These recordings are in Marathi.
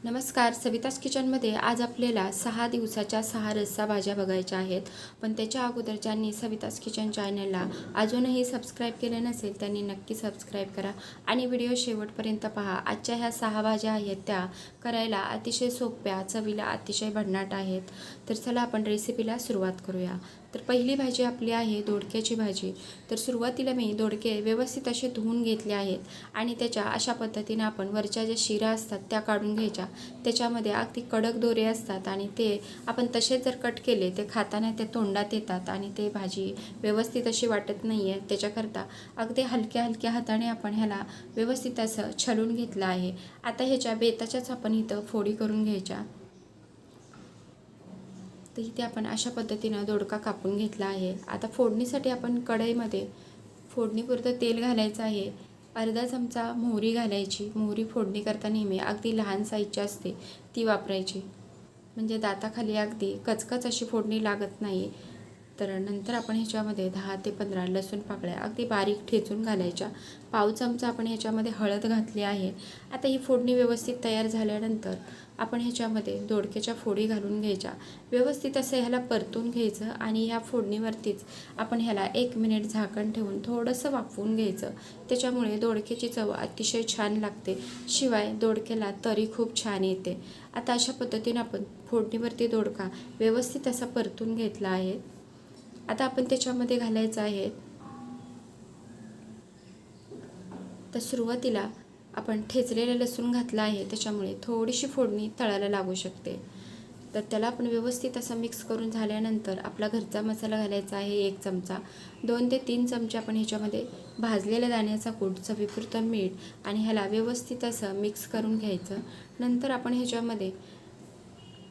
नमस्कार. सविताज किचनमध्ये आज आपल्याला 6 दिवसाच्या 6 रस्सा भाज्या बघायच्या आहेत. पण त्याच्या अगोदर ज्यांनी सविताज किचन चॅनलला अजूनही सबस्क्राईब केले नसेल त्यांनी नक्की सबस्क्राईब करा आणि व्हिडिओ शेवटपर्यंत पहा. आजच्या ह्या 6 भाज्या आहेत त्या करायला अतिशय सोप्या, चवीला अतिशय भन्नाट आहेत. तर चला आपण रेसिपीला सुरुवात करूया. तर पहिली भाजी आपली आहे दोडक्याची भाजी. तर सुरुवातीला मी दोडके व्यवस्थित असे धुवून घेतले आहेत आणि त्याच्या अशा पद्धतीने आपण वरच्या ज्या शिरा असतात त्या काढून घ्यायच्या. त्याच्यामध्ये अगदी कडक दोरे असतात आणि ते आपण तसेच जर कट केले ते खाताना ते तोंडात येतात आणि ते भाजी व्यवस्थित अशी वाटत नाही आहे. त्याच्याकरता अगदी हलक्या हलक्या हाताने आपण ह्याला व्यवस्थित असं छलून घेतलं आहे. आता ह्याच्या बेताच्याच आपण इथं फोडी करून घ्यायच्या. तर इथे आपण अशा पद्धतीनं दोडका कापून घेतला आहे. आता फोडणीसाठी आपण कढईमध्ये फोडणीपुरतं तेल घालायचं आहे. अर्धा चमचा मोहरी घालायची. मोहरी फोडणी करता नेहमी अगदी लहान साईजची असते ती वापरायची, म्हणजे दाताखाली अगदी कचकच अशी फोडणी लागत नाही. तर नंतर आपण ह्याच्यामध्ये 10 ते 15 लसूण पाकळ्या अगदी बारीक ठेचून घालायच्या. पाव चमचा आपण ह्याच्यामध्ये हळद घातली आहे. आता ही फोडणी व्यवस्थित तयार झाल्यानंतर आपण ह्याच्यामध्ये दोडक्याच्या फोडी घालून घ्यायच्या. व्यवस्थित असं ह्याला परतून घ्यायचं आणि ह्या फोडणीवरतीच आपण ह्याला 1 मिनिट झाकण ठेवून थोडंसं वाफवून घ्यायचं. त्याच्यामुळे दोडक्याची चव अतिशय छान लागते, शिवाय दोडक्याला तरी खूप छान येते. आता अशा पद्धतीने आपण फोडणीवरती दोडका व्यवस्थित असा परतून घेतला आहे. आता आपण त्याच्यामध्ये घालायचं आहे. तर सुरुवातीला आपण ठेचलेलं लसूण घातलं आहे, त्याच्यामुळे थोडीशी फोडणी तळाला लागू शकते. तर त्याला आपण व्यवस्थित असं मिक्स करून झाल्यानंतर आपला घरचा मसाला घालायचा आहे 1 चमचा. 2 ते 3 चमचे आपण ह्याच्यामध्ये भाजलेल्या दाण्याचा कूट, चवीपुरतं मीठ आणि ह्याला व्यवस्थित असं मिक्स करून घ्यायचं. नंतर आपण ह्याच्यामध्ये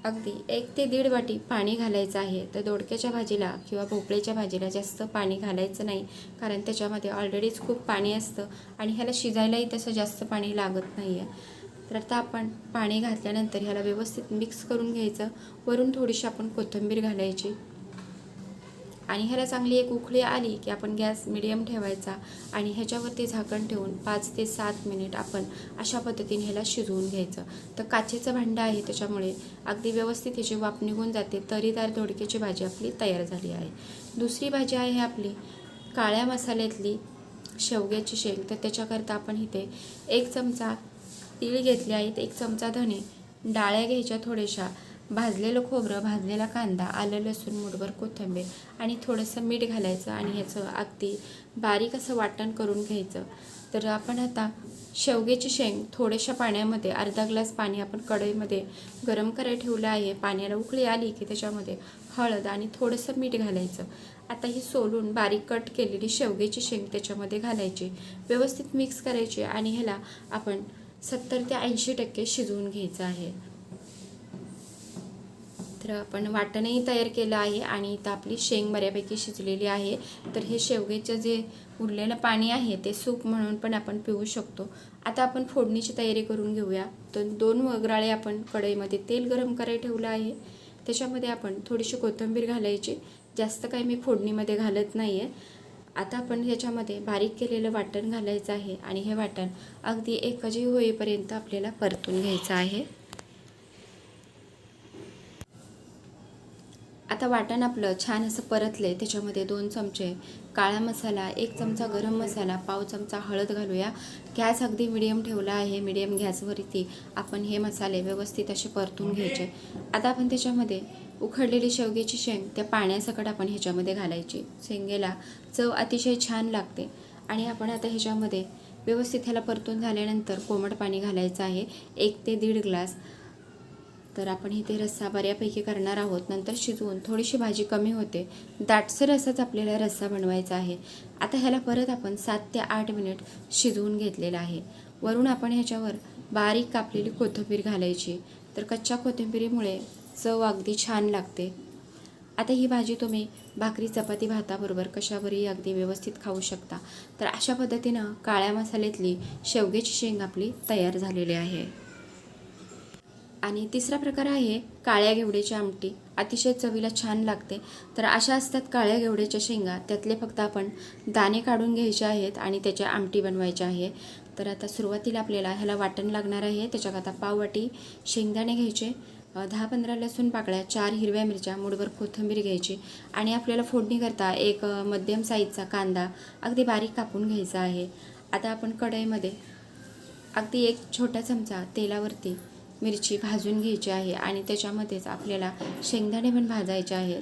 अगदी 1 ते 1.5 वाटी पाणी घालायचं आहे. तर दोडक्याच्या भाजीला किंवा भोपळ्याच्या भाजीला जास्त पाणी घालायचं नाही, कारण त्याच्यामध्ये ऑलरेडीच खूप पाणी असतं आणि ह्याला शिजायलाही तसं जास्त पाणी लागत नाही आहे. तर आता आपण पाणी घातल्यानंतर ह्याला व्यवस्थित मिक्स करून घ्यायचं. वरून थोडीशी आपण कोथिंबीर घालायची आणि ह्याला चांगली एक उकळी आली की आपण गॅस मिडियम ठेवायचा आणि ह्याच्यावरती झाकण ठेवून 5 ते 7 मिनिट आपण अशा पद्धतीने ह्याला शिजवून घ्यायचं. तर काचेचं भांडं आहे त्याच्यामुळे अगदी व्यवस्थित ह्याची वाफ निघून जाते. तरीदार दोडक्याची भाजी आपली तयार झाली आहे. दुसरी भाजी आहे आपली काळ्या मसाल्यातली शेवग्याची शेंग. तर त्याच्याकरता आपण इथे 1 चमचा तीळ घेतले आहेत, 1 चमचा धणे, डाळ्या घ्यायच्या थोड्याशा, भाजलेलं खोबरं, भाजलेला कांदा, आलं लसूण, मूठभर कोथिंबीर आणि थोडंसं मीठ घालायचं आणि ह्याचं अगदी बारीक असं वाटण करून घ्यायचं. तर आपण आता शेवग्याची शेंग थोड्याशा पाण्यामध्ये अर्धा ग्लास पाणी आपण कढईमध्ये गरम करायला ठेवलं आहे. पाण्याला उकळी आली की त्याच्यामध्ये हळद आणि थोडंसं मीठ घालायचं. आता ही सोलून बारीक कट केलेली शेवग्याची शेंग त्याच्यामध्ये घालायची, व्यवस्थित मिक्स करायची आणि ह्याला आपण 70 ते 80% शिजवून घ्यायचं आहे. तर आपण वाटणही तयार केलं आहे आणि इथं आपली शेंग बऱ्यापैकी शिजलेली आहे. तर हे शेवग्याचं जे उरलेलं पाणी आहे ते सूप म्हणून पण आपण पिऊ शकतो. आता आपण फोडणीची तयारी करून घेऊया. तर 2 वगराळे आपण कढईमध्ये तेल गरम करायला ठेवलं आहे. त्याच्यामध्ये आपण थोडीशी कोथिंबीर घालायची. जास्त काही मी फोडणीमध्ये घालत नाही आहे. आता आपण ह्याच्यामध्ये बारीक केलेलं वाटण घालायचं आहे आणि हे वाटण अगदी एकजीव होईपर्यंत आपल्याला परतून घ्यायचं आहे. आता वाटण आपलं छान असं परतले. त्याच्यामध्ये 2 चमचे काळा मसाला, 1 चमचा गरम मसाला, पाव चमचा हळद घालूया. गॅस अगदी मिडियम ठेवला आहे. मिडियम गॅसवरती आपण हे मसाले व्यवस्थित असे परतून घ्यायचे. आता आपण त्याच्यामध्ये उखडलेली शेवग्याची शेंग त्या पाण्यासकट आपण ह्याच्यामध्ये घालायची. शेंगेला चव अतिशय छान लागते आणि आपण आता ह्याच्यामध्ये व्यवस्थित ह्याला परतून झाल्यानंतर कोमट पाणी घालायचं आहे 1 ते 1.5 ग्लास. तर आपण इथे रस्सा बऱ्यापैकी करणार आहोत. नंतर शिजवून थोडीशी भाजी कमी होते. दाटसर असाच आपल्याला रस्सा बनवायचा आहे. आता ह्याला परत आपण 7 ते 8 मिनिट शिजवून घेतलेलं आहे. वरून आपण ह्याच्यावर बारीक कापलेली कोथिंबीर घालायची. तर कच्च्या कोथिंबीरीमुळे चव अगदी छान लागते. आता ही भाजी तुम्ही भाकरी, चपाती, भाताबरोबर कशावरही अगदी व्यवस्थित खाऊ शकता. तर अशा पद्धतीनं काळ्या मसाल्यातली शेवग्याची शेंग आपली तयार झालेली आहे. आणि तिसरा प्रकार आहे काळ्या घेवड्याची आमटी. अतिशय चवीला छान लागते. तर अशा असतात काळ्या घेवड्याच्या शेंगा. त्यातले फक्त आपण दाणे काढून घ्यायचे आहेत आणि त्याची आमटी बनवायची आहे. तर आता सुरुवातीला आपल्याला ह्याला वाटण लागणार आहे. त्याच्याकरता पाववाटी शेंगदाणे घ्यायचे, 10-15 लसूण पाकळ्या, 4 हिरव्या मिरच्या, मूठभर कोथिंबीर घ्यायची आणि आपल्याला फोडणी करता एक मध्यम साईजचा कांदा अगदी बारीक कापून घ्यायचा आहे. आता आपण कढईमध्ये अगदी एक छोटा चमचा तेलावरती मिरची भाजून घ्यायची आहे आणि त्याच्यामध्येच आपल्याला शेंगदाणे पण भाजायचे आहेत.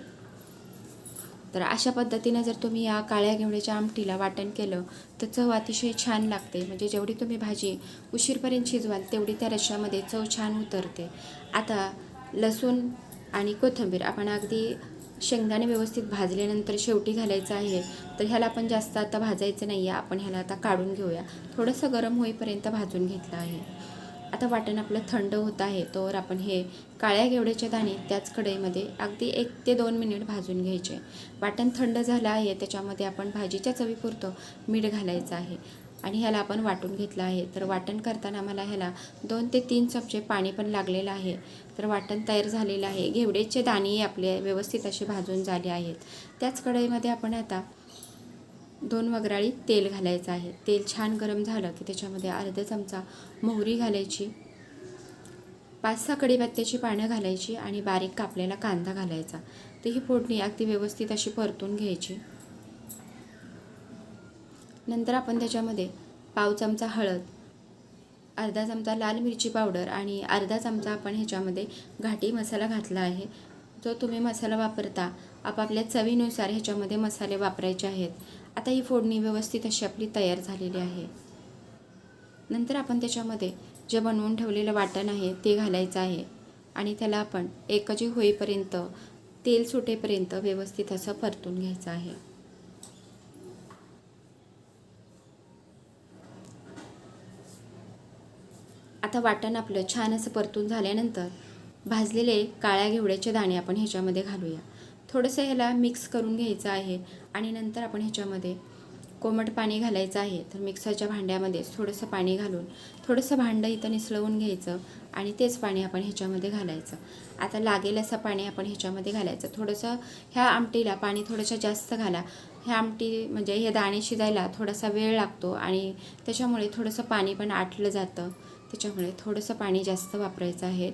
तर अशा पद्धतीने जर तुम्ही या काळ्या घेवड्याच्या आमटीला वाटण केलं तर चव अतिशय छान लागते. म्हणजे जेवढी तुम्ही भाजी उशीरपर्यंत शिजवाल तेवढी त्या रश्श्यामध्ये चव छान उतरते. आता लसूण आणि कोथिंबीर आपण अगदी शेंगदाणे व्यवस्थित भाजल्यानंतर शेवटी घालायचं आहे. तर ह्याला आपण जास्त आता भाजायचं नाही आहे. आपण ह्याला आता काढून घेऊया. थोडंसं गरम होईपर्यंत भाजून घेतलं आहे. आता वाटण आपलं थंड होत आहे तोवर आपण हे काळ्या घेवड्याचे दाणे त्याच कढईमध्ये अगदी 1 ते 2 मिनिट भाजून घ्यायचे. वाटण थंड झालं आहे, त्याच्यामध्ये आपण भाजीच्या चवीपुरतं मीठ घालायचं आहे आणि ह्याला आपण वाटून घेतलं आहे. तर वाटण करताना मला ह्याला 2 ते 3 चमचे पाणी पण लागलेलं आहे. तर वाटण तयार झालेलं आहे. घेवड्याचे दाणे आपले व्यवस्थित असे भाजून झाले आहेत. त्याच कढईमध्ये आपण आता 2 वगराळी तेल घालायचं आहे. तेल छान गरम झालं की त्याच्यामध्ये अर्धा चमचा मोहरी घालायची, 5-6 कढीपत्त्याची पानं घालायची आणि बारीक कापलेला कांदा घालायचा. तर ही फोडणी अगदी व्यवस्थित अशी परतून घ्यायची. नंतर आपण त्याच्यामध्ये पाव चमचा हळद, अर्धा चमचा लाल मिरची पावडर आणि अर्धा चमचा आपण ह्याच्यामध्ये घाटी मसाला घातला आहे. जो तुम्ही मसाला वापरता आपापल्या चवीनुसार ह्याच्यामध्ये मसाले वापरायचे आहेत. आता ही फोडणी व्यवस्थित अशी आपली तयार झालेली आहे. नंतर आपण त्याच्यामध्ये जे बनवून ठेवलेलं वाटण आहे ते घालायचं आहे आणि त्याला आपण एकजी होईपर्यंत, तेल सुटेपर्यंत व्यवस्थित असं परतून घ्यायचं आहे. आता वाटण आपलं छान असं परतून झाल्यानंतर भाजलेले काळ्या घेवड्याचे दाणे आपण ह्याच्यामध्ये घालूया. थोडंसं ह्याला मिक्स करून घ्यायचं आहे आणि नंतर आपण ह्याच्यामध्ये कोमट पाणी घालायचं आहे. तर मिक्सरच्या भांड्यामध्ये थोडंसं पाणी घालून थोडंसं भांडं इथं निसळवून घ्यायचं आणि तेच पाणी आपण ह्याच्यामध्ये घालायचं. आता लागेल असं पाणी आपण ह्याच्यामध्ये घालायचं. थोडंसं ह्या आमटीला पाणी थोडंसं जास्त घाला. ह्या आमटी म्हणजे हे दाणे शिजायला थोडासा वेळ लागतो आणि त्याच्यामुळे थोडंसं पाणी पण आटलं जातं. त्याच्यामुळे थोडंसं पाणी जास्त वापरायचं आहे.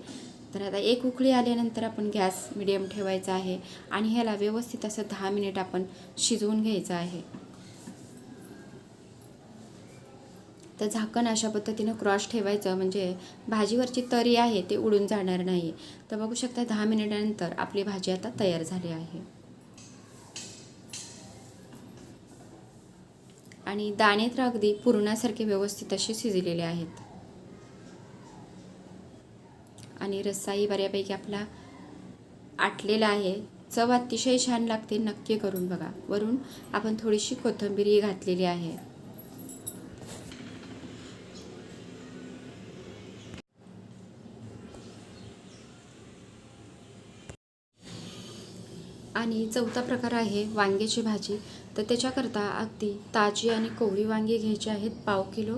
तर आता एक उकळी आल्यानंतर आपण गॅस मिडियम ठेवायचा आहे आणि ह्याला व्यवस्थित असं 10 मिनिट आपण शिजवून घ्यायचं आहे. तर झाकण अशा पद्धतीनं क्रॉस ठेवायचं म्हणजे भाजीवरची तरी आहे ते उडून जाणार नाही. तर बघू शकता 10 मिनिटानंतर आपली भाजी आता तयार झाली आहे आणि दाणे तर अगदी पुरणासारखे व्यवस्थित असे शिजलेले आहेत आणि रस्साही बऱ्यापैकी आपला आटलेला आहे. चव अतिशय छान लागते, नक्की करून बघा. वरून आपण थोडीशी कोथिंबीर घातलेली आहे. आणि चौथा प्रकार आहे वांग्याची भाजी. तर त्याच्याकरता अगदी ताजी आणि कोवळी वांगी घ्यायची आहेत 1/2 किलो.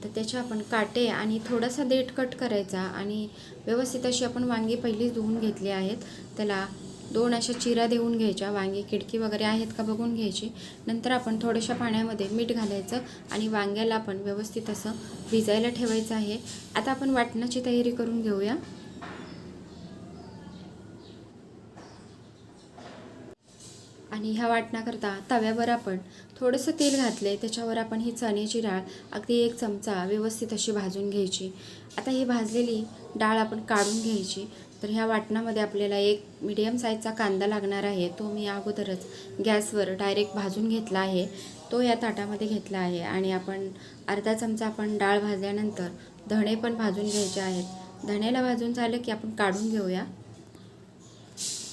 तर त्याचे आपण काटे आणि थोडासा देठ कट करायचा आणि व्यवस्थित अशी आपण वांगी पहिलीच धुवून घेतली आहेत. त्याला 2 अशा चिरा देऊन घ्यायच्या. वांगी खिडकी वगैरे आहेत का बघून घ्यायची. नंतर आपण थोड्याशा पाण्यामध्ये मीठ घालायचं आणि वांग्याला आपण व्यवस्थित असं भिजायला ठेवायचं आहे. आता आपण वाटणाची तयारी करून घेऊया. आणि ह्या वाटणाकरता तव्यावर आपण थोडंसं तेल घातले, त्याच्यावर आपण ही चण्याची डाळ अगदी 1 चमचा व्यवस्थित अशी भाजून घ्यायची. आता ही भाजलेली डाळ आपण काढून घ्यायची. तर ह्या वाटणामध्ये आपल्याला एक मीडियम साईजचा कांदा लागणार आहे. तो मी अगोदरच गॅसवर डायरेक्ट भाजून घेतला आहे. तो या ताटामध्ये घेतला आहे आणि आपण अर्धा चमचा आपण डाळ भाजल्यानंतर धणे पण भाजून घ्यायचे आहेत. धण्याला भाजून झालं की आपण काढून घेऊया.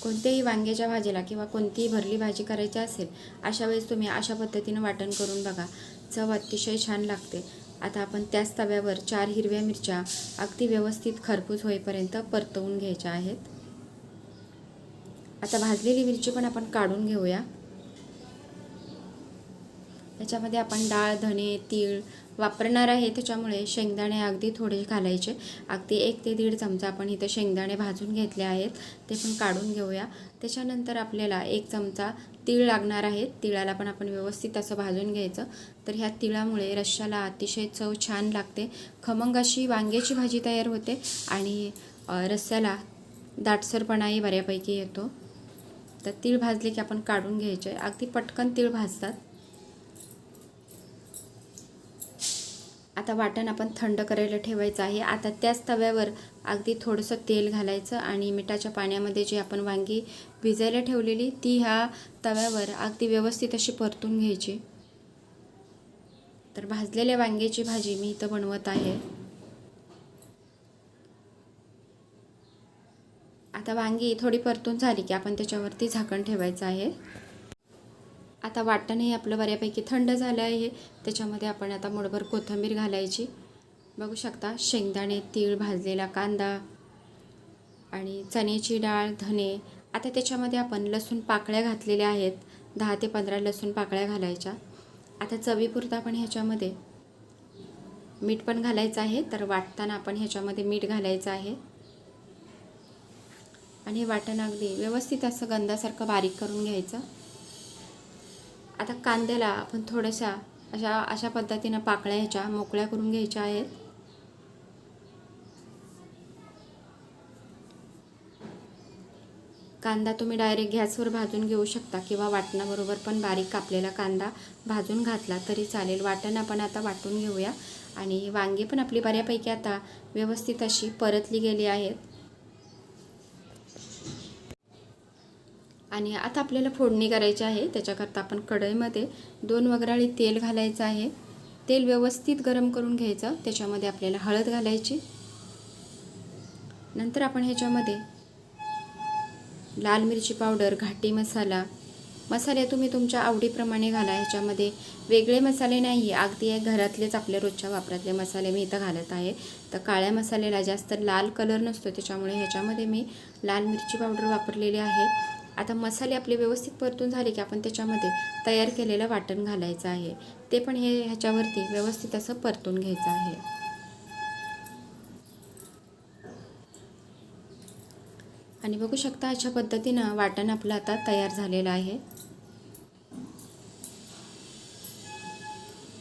कोणत्याही वांग्याच्या भाजीला किंवा कोणतीही भरली भाजी करायची असेल अशा वेळेस तुम्ही अशा पद्धतीनं वाटण करून बघा, चव अतिशय छान लागते. आता आपण त्याच तव्यावर 4 हिरव्या मिरच्या अगदी व्यवस्थित खरपूस होईपर्यंत परतवून घ्यायच्या आहेत. आता भाजलेली मिरची पण आपण काढून घेऊया. याच्यामध्ये आपण डाळ, धणे, तीळ वापरणार आहे, त्याच्यामुळे शेंगदाणे अगदी थोडे घालायचे. अगदी 1 ते 1.5 चमचा आपण इथं शेंगदाणे भाजून घेतले आहेत, ते पण काढून घेऊया. त्याच्यानंतर आपल्याला 1 चमचा तीळ लागणार आहेत. तिळाला पण आपण व्यवस्थित असं भाजून घ्यायचं. तर ह्या तिळामुळे रश्श्याला अतिशय चव छान लागते. खमंग अशी वांग्याची भाजी तयार होते आणि रस्स्याला दाटसरपणाही बऱ्यापैकी येतो. तर तीळ भाजले की आपण काढून घ्यायचे. अगदी पटकन तीळ भाजतात. आता वाटण आपण थंड करायला ठेवायचं आहे. आता त्याच तव्यावर अगदी थोडंसं तेल घालायचं आणि मिठाच्या पाण्यामध्ये जी आपण वांगी भिजायला ठेवलेली ती ह्या तव्यावर अगदी व्यवस्थित अशी परतून घ्यायची. तर भाजलेल्या वांग्याची भाजी मी इथं बनवत आहे. आता वांगी थोडी परतून झाली की आपण त्याच्यावरती झाकण ठेवायचं आहे. आता वाटणही आपलं बऱ्यापैकी थंड झालं आहे. त्याच्यामध्ये आपण आता मुठभर कोथिंबीर घालायची. बघू शकता शेंगदाणे, तीळ, भाजलेला कांदा आणि चण्याची डाळ, धणे. आता त्याच्यामध्ये आपण लसूण पाकळ्या घातलेल्या आहेत. 10 ते 15 लसूण पाकळ्या घालायच्या. आता चवीपुरतं आपण ह्याच्यामध्ये मीठ पण घालायचं आहे. तर वाटताना आपण ह्याच्यामध्ये मीठ घालायचं आहे आणि हे वाटण अगदी व्यवस्थित असं गंधासारखं बारीक करून घ्यायचं. आता कांद्याला आपण थोड्याशा अशा पद्धतीनं पाकळ्या ह्याच्या मोकळ्या करून घ्यायच्या आहेत. कांदा तुम्ही डायरेक्ट गॅसवर भाजून घेऊ शकता किंवा वाटणाबरोबर पण बारीक कापलेला कांदा भाजून घातला तरी चालेल. वाटण आपण आता वाटून घेऊया आणि वांगी पण आपली बऱ्यापैकी आता व्यवस्थित अशी परतली गेली आहेत. आणि आता आपल्याला फोडणी करायची आहे. त्याच्याकरता आपण कढईमध्ये 2 वगराळी तेल घालायचं आहे. तेल व्यवस्थित गरम करून घ्यायचं. त्याच्यामध्ये आपल्याला हळद घालायची. नंतर आपण ह्याच्यामध्ये लाल मिरची पावडर, घाटी मसाले तुम्ही तुमच्या आवडीप्रमाणे घाला. ह्याच्यामध्ये वेगळे मसाले नाही आहे, अगदी घरातलेच आपल्या रोजच्या वापरातले मसाले मी इथं घालत आहे. तर काळ्या मसाल्याला जास्त लाल कलर नसतो, त्याच्यामुळे ह्याच्यामध्ये मी लाल मिरची पावडर वापरलेली आहे. आता मसाले आपले व्यवस्थित परतून झाले की आपण त्याच्यामध्ये तयार केलेलं वाटण घालायचं आहे. ते पण ह्याच्यावरती व्यवस्थित असं परतून घ्यायचं आहे. आणि बघू शकता अशा पद्धतीनं वाटण आपलं आता तयार झालेलं आहे.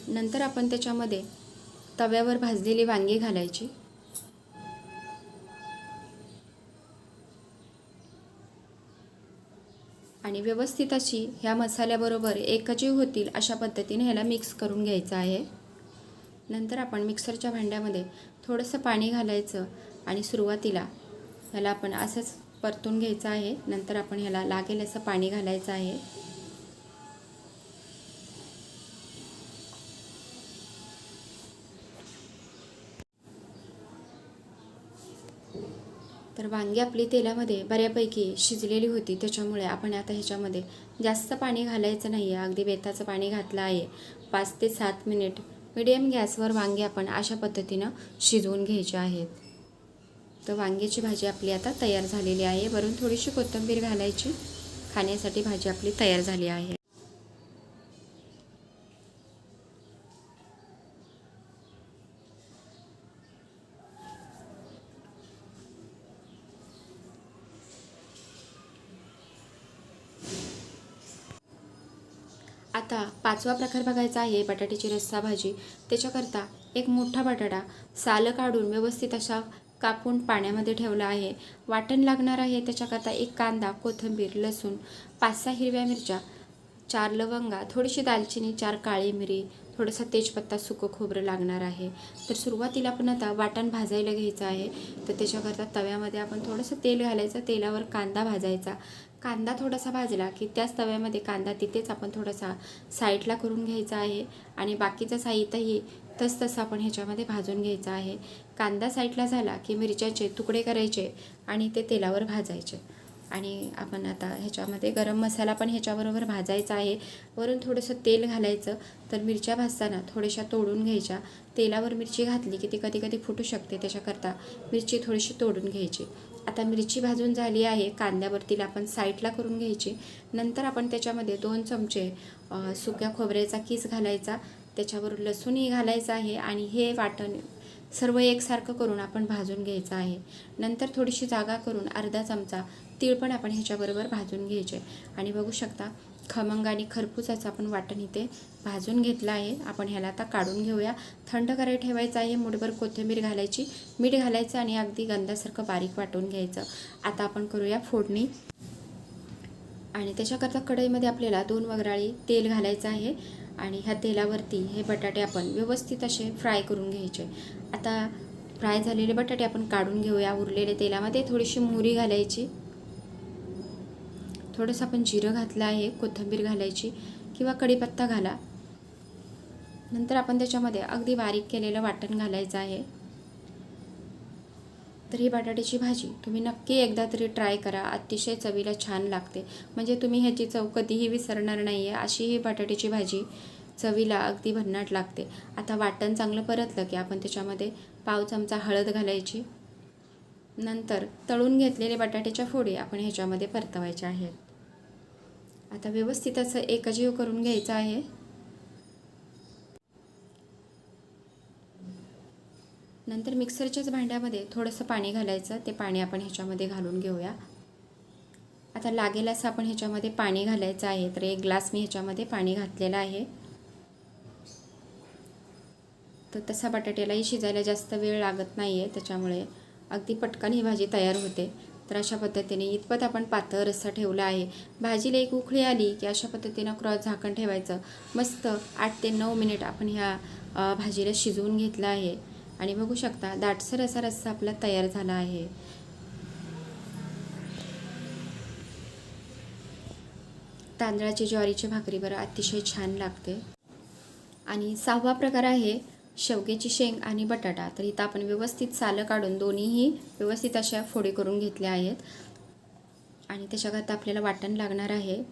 नंतर आपण त्याच्यामध्ये तव्यावर भाजलेली वांगी घालायची. आणि व्यवस्थित अशी ह्या मसाल्याबरोबर एकजीव होतील अशा पद्धतीने ह्याला मिक्स करून घ्यायचं आहे. नंतर आपण मिक्सरच्या भांड्यामध्ये थोडंसं पाणी घालायचं आणि सुरुवातीला ह्याला आपण असंच परतून घ्यायचं आहे. नंतर आपण ह्याला लागेल असं पाणी घालायचं आहे. तर वांगी आपली तेलामध्ये बऱ्यापैकी शिजलेली होती, त्याच्यामुळे आपण आता ह्याच्यामध्ये जास्त पाणी घालायचं नाही आहे. अगदी बेताचं पाणी घातलं आहे. 5 ते 7 मिनिट मीडियम गॅसवर वांगी आपण अशा पद्धतीनं शिजवून घ्यायचे आहेत. तर वांग्याची भाजी आपली आता तयार झालेली आहे. वरून थोडीशी कोथिंबीर घालायची. खाण्यासाठी भाजी आपली तयार झाली आहे. आता 5वा प्रकार बघायचा आहे बटाट्याची रस्सा भाजी. त्याच्याकरता एक मोठा बटाटा सालं काढून व्यवस्थित अशा कापून पाण्यामध्ये ठेवला आहे. वाटण लागणार आहे. त्याच्याकरता 1 कांदा, कोथिंबीर, लसूण, 5-6 हिरव्या मिरच्या, 4 लवंगा, थोडीशी दालचिनी, 4 काळी मिरी, थोडासा तेजपत्ता, सुकं खोबरं लागणार आहे. तर सुरुवातीला आपण आता वाटण भाजायला घ्यायचं आहे. तर त्याच्याकरता तव्यामध्ये आपण थोडंसं तेल घालायचं. तेलावर कांदा भाजायचा. कांदा थोडासा भाजला की त्याच तव्यामध्ये कांदा तिथेच आपण थोडासा साईडला करून घ्यायचा आहे आणि बाकीचं साहित्यही तसं आपण ह्याच्यामध्ये भाजून घ्यायचं आहे. कांदा साईडला झाला की मिरच्याचे तुकडे करायचे आणि ते तेलावर भाजायचे. आणि आपण आता ह्याच्यामध्ये गरम मसाला पण ह्याच्याबरोबर भाजायचा आहे. वरून थोडंसं तेल घालायचं. तर मिरच्या भाजताना थोड्याशा तोडून घ्यायच्या. तेलावर मिरची घातली की ती कधी कधी फुटू शकते, त्याच्याकरता मिरची थोडीशी तोडून घ्यायची. आता मिरची भाजून झाली आहे. कांद्यावर तिला आपण साईडला करून घ्यायची. नंतर आपण त्याच्यामध्ये 2 चमचे सुक्या खोबऱ्याचा किस घालायचा. त्याच्यावर लसूणही घालायचा आहे आणि हे वाटण सर्व एकसारखं करून आपण भाजून घ्यायचं आहे. नंतर थोडीशी जागा करून अर्धा चमचा तीळ पण आपण ह्याच्याबरोबर भाजून घ्यायचे. आणि बघू शकता खमंग आणि खरपूसाचं आपण वाटण इथे भाजून घेतलं आहे. आपण ह्याला आता काढून घेऊया. थंड करायला ठेवायचं आहे. मूठभर कोथिंबीर घालायची, मीठ घालायचं आणि अगदी गंधासारखं बारीक वाटून घ्यायचं. आता आपण करूया फोडणी. आणि त्याच्याकरता कढईमध्ये आपल्याला 2 वगराळी तेल घालायचं आहे. आणि ह्या तेलावरती हे बटाटे आपण व्यवस्थित असे फ्राय करून घ्यायचे. आता फ्राय झालेले बटाटे आपण काढून घेऊया. उरलेल्या तेलामध्ये थोडीशी मोहरी घालायची, थोडंसं आपण जिरं घातलं आहे, कोथिंबीर घालायची किंवा कढीपत्ता घाला. नंतर आपण त्याच्यामध्ये अगदी बारीक केलेलं वाटण घालायचं आहे. तर ही बटाट्याची भाजी तुम्ही नक्की एकदा तरी ट्राय करा. अतिशय चवीला छान लागते. म्हणजे तुम्ही ह्याची चव कधीही विसरणार नाही आहे. अशी ही बटाट्याची भाजी चवीला अगदी भन्नाट लागते. आता वाटण चांगलं परतलं की आपण त्याच्यामध्ये पाव चमचा हळद घालायची. नंतर तळून घेतलेले बटाट्याच्या फोडी आपण ह्याच्यामध्ये परतवायच्या आहेत. आता व्यवस्थित असं एकजीव करून घ्यायचं आहे. नंतर मिक्सरच्याच भांड्यामध्ये थोडंसं पाणी घालायचं. ते पाणी आपण ह्याच्यामध्ये घालून घेऊया. आता लागेल असं आपण ह्याच्यामध्ये पाणी घालायचं आहे. तर 1 ग्लास मी ह्याच्यामध्ये पाणी घातलेलं आहे. तर तसा बटाट्यालाही शिजायला जास्त वेळ लागत नाही आहे, त्याच्यामुळे अगदी पटकन ही भाजी तयार होते. तर अशा पद्धतीने इतपत आपण पातळ रस्सा ठेवला आहे. भाजीला एक उकळी आली की अशा पद्धतीनं क्रॉस झाकण ठेवायचं. मस्त 8 ते 9 मिनिट आपण ह्या भाजीला शिजवून घेतलं आहे. आणि बघू शकता दाटसर असा रस्सा आपला तयार झाला आहे. तांदळाची ज्वारीची भाकरी बरं अतिशय छान लागते. आणि 6वा प्रकार आहे शेवग्याची शेंग आणि बटाटा. तर इथं आपण व्यवस्थित सालं काढून दोन्हीही व्यवस्थित अशा फोडी करून घेतल्या आहेत. आणि त्याच्याकरता आपल्याला वाटण लागणार आहे.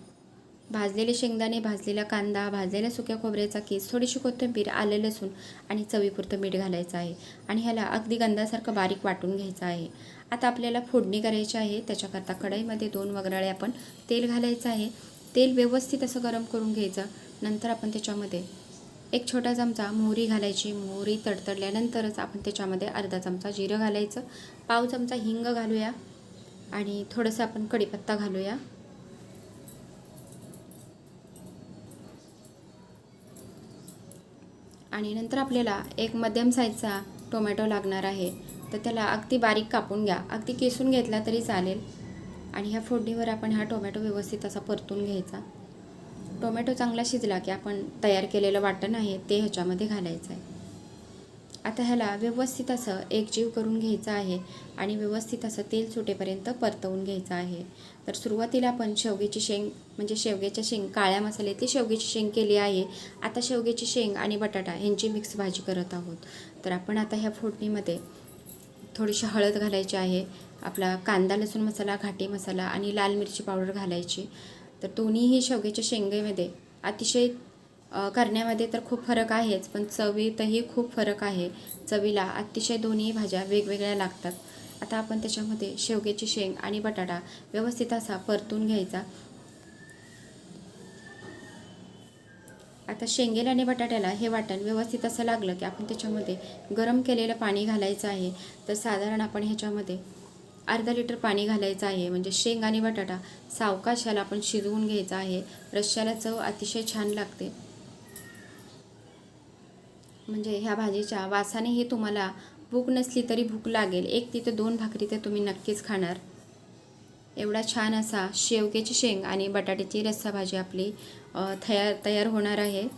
भाजलेले शेंगदाणे, भाजलेला कांदा, भाजलेल्या सुक्या खोबऱ्याचा किस, थोडीशी कोथिंबीर, आलं लसूण आणि चवीपुरतं मीठ घालायचं आहे. आणि ह्याला अगदी गंधासारखं बारीक वाटून घ्यायचं आहे. आता आपल्याला फोडणी करायची आहे. त्याच्याकरता कढईमध्ये 2 वगराळे आपण तेल घालायचं आहे. तेल व्यवस्थित असं गरम करून घ्यायचं. नंतर आपण त्याच्यामध्ये 1 छोटा चमचा मोहरी घालायची. मोहरी तडतडल्यानंतरच आपण त्याच्यामध्ये अर्धा चमचा जिरं घालायचं, पाव चमचा हिंग घालूया आणि थोडंसं आपण कढीपत्ता घालूया. आणि नंतर आपल्याला 1 मध्यम साईजचा टोमॅटो लागणार आहे. तर त्याला अगदी बारीक कापून घ्या. अगदी किसून घेतला तरी चालेल. आणि ह्या फोडणीवर आपण हा टोमॅटो व्यवस्थित असा परतून घ्यायचा. टोमॅटो चांगला शिजला की आपण तयार केलेलं वाटण आहे ते ह्याच्यामध्ये घालायचं आहे. आता ह्याला व्यवस्थित असं एकजीव करून घ्यायचं आहे आणि व्यवस्थित असं तेल सुटेपर्यंत परतवून घ्यायचं आहे. तर सुरुवातीला आपण शेवग्याची शेंग म्हणजे शेवग्याच्या शेंग काळ्या मसाल्यातली शेवग्याची शेंग केली आहे. आता शेवग्याची शेंग आणि बटाटा यांची मिक्स भाजी करत आहोत. तर आपण आता ह्या फोडणीमध्ये थोडीशी हळद घालायची आहे. आपला कांदा लसूण मसाला, घाटी मसाला आणि लाल मिरची पावडर घालायची. तर दोन्हीही शेवग्याच्या शेंगेमध्ये अतिशय करण्यामध्ये तर खूप फरक आहेच, पण चवीतही खूप फरक आहे. चवीला अतिशय दोन्ही भाज्या वेगवेगळ्या लागतात. आता आपण त्याच्यामध्ये शेवग्याची शेंग आणि बटाटा व्यवस्थित असा परतून घ्यायचा. आता शेंगेला आणि बटाट्याला हे वाटण व्यवस्थित असं लागलं की आपण त्याच्यामध्ये गरम केलेलं पाणी घालायचं आहे. तर साधारण आपण ह्याच्यामध्ये अर्धा लिटर पाणी घालायचं आहे. म्हणजे शेंग आणि बटाटा सावकाश ह्याला आपण शिजवून घ्यायचा आहे. रश्श्याला चव अतिशय छान लागते. म्हणजे ह्या भाजीच्या वासानेही तुम्हाला भूक नसली तरी भूक लागेल. 1 ते 2 भाकरी तर तुम्ही नक्कीच खाणार. एवढा छान असा शेवग्याची शेंग आणि बटाट्याची रस्सा भाजी आपली तयार होणार आहे.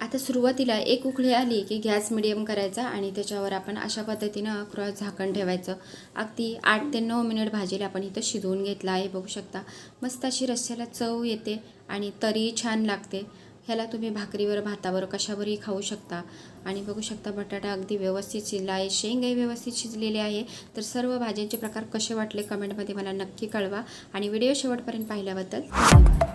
आता सुरुवातीला 1 उकळी आली की गॅस मिडियम करायचा आणि त्याच्यावर आपण अशा पद्धतीनं क्रॉस झाकण ठेवायचं. अगदी 8 ते 9 मिनिट भाजीला आपण इथं शिजवून घेतलं आहे. बघू शकता मस्त अशी रस्स्याला चव येते आणि तरी छान लागते. ह्याला तुम्ही भाकरीवर, भातावर, कशावरही खाऊ शकता. आणि बघू शकता बटाटा अगदी व्यवस्थित शिजला आहे, शेंगाही व्यवस्थित शिजलेले आहे. तर सर्व भाज्यांचे प्रकार कसे वाटले कमेंटमध्ये मला नक्की कळवा आणि व्हिडिओ शेवटपर्यंत पाहिल्याबद्दल धन्यवाद.